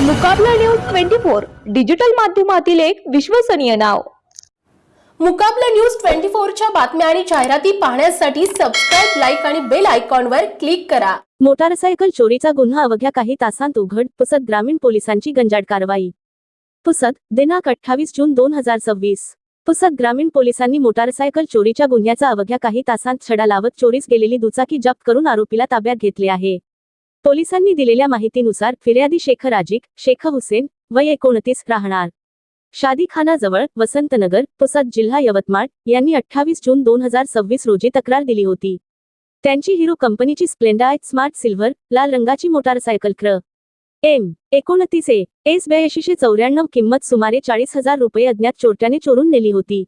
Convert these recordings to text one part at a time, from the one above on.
मुकाबला news 24 digital माध्यमातील एक विश्वसनीय नाव। मुकाबला न्यूज 24 च्या बातम्या आणि जाहिराती पाहण्यासाठी सबस्क्राइब, लाईक आणि बेल आयकॉनवर क्लिक करा। मोटारसायकल चोरीचा गुन्हा अवघ्या काही तासांत उघड, पुसद ग्रामीण पोलिसांची गंजाड कारवाई। पुसद, दिनांक 28 जून 2026। पुसद ग्रामीण पोलिसांनी मोटारसायकल चोरीच्या गुन्ह्याचा अवघ्या काही तासांत छडा लावत चोरीस गेलेली दुचाकी जप्त करून आरोपीला ताब्यात घेतले आहे। पोलिसांनी दिलेल्या माहितीनुसार फिर्यादी शेख राजिक, शेख हुसेन, वय 29, राहणार शादीखानाजवळ, वसंतनगर, पुसद, जिल्हा यवतमाळ यांनी 28 जून 2026 रोजी तक्रार दिली होती। त्यांची हिरो कंपनीची स्प्लेंडर स्मार्ट सिल्व्हर लाल रंगाची मोटारसायकल एम 29 एस 8294 किंमत सुमारे 40,000 रुपये अज्ञात चोरट्याने चोरून नेली होती।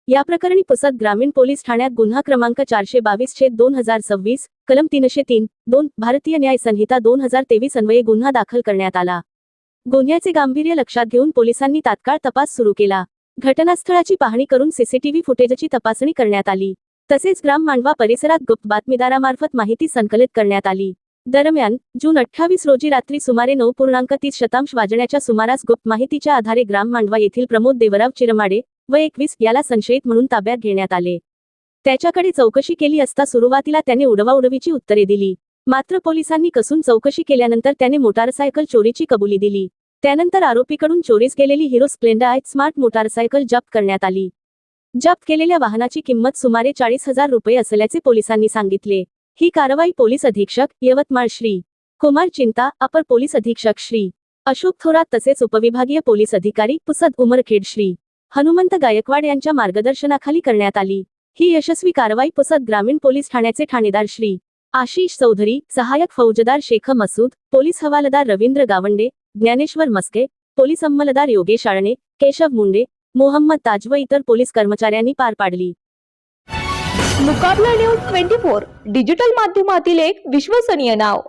या प्रकरणी पुसद ग्रामीण पोलीस ठाण्यात गुन्हा क्रमांक 422/2026 कलम 303(2) भारतीय न्याय संहिता 2023 अन्वये गुन्हा दाखल करण्यात आला। गुन्ह्याचे गांभीर्य लक्षात घेऊन पोलिसांनी तात्काळ तपास सुरू केला। घटनास्थळाची पाहणी करून सीसीटीव्ही फुटेजची तपासणी करण्यात आली। तसेच ग्राम मांडवा परिसरात गुप्त बातमीदारामार्फत माहिती संकलित करण्यात आली। दरम्यान जून 28 रोजी रात्री सुमारे 9:30 वाजण्याच्या सुमारास गुप्त माहितीच्या आधारे ग्राम मांडवा येथील प्रमोद देवराव चिरमाडे वय 21 याला संशयित म्हणून ताब्यात घेण्यात आले। त्याच्याकडे चौकशी केली असता सुरुवातीला त्याने उडवाउडवीची उत्तरे दिली, मात्र पोलिसांनी कसून चौकशी केल्यानंतर त्याने मोटारसायकल चोरीची कबुली दिली। त्यानंतर आरोपीकडून चोरीस गेलेली हिरो स्प्लेंडर स्मार्ट मोटारसायकल जप्त करण्यात आली। जप्त केलेल्या वाहनाची किंमत सुमारे 40,000 रुपये असल्याचे पोलिसांनी सांगितले। ही कारवाई पोलीस अधीक्षक यवतमाळ श्री कुमार चिंता, अपर पोलीस अधीक्षक श्री अशोक थोरात तसेच उपविभागीय पोलीस अधिकारी पुसद उमरखेड श्री हनुमंत गायकवाड यांच्या मार्गदर्शनाखाली करण्यात आली। ही यशस्वी कारवाई पुसद ग्रामीण पोलीस ठाण्याचे ठाणेदार श्री आशिष चौधरी, सहायक फौजदार शेख मसूद, पोलीस हवालदार रवींद्र गावंडे, ज्ञानेश्वर मस्के, पोलीस अंमलदार योगेश आळणे, केशव मुंडे, मोहम्मद ताज व इतर पोलीस कर्मचाऱ्यांनी पार पाडली। मुकाबला न्यूज 24 डिजिटल माध्यमातील एक विश्वसनीय नाव।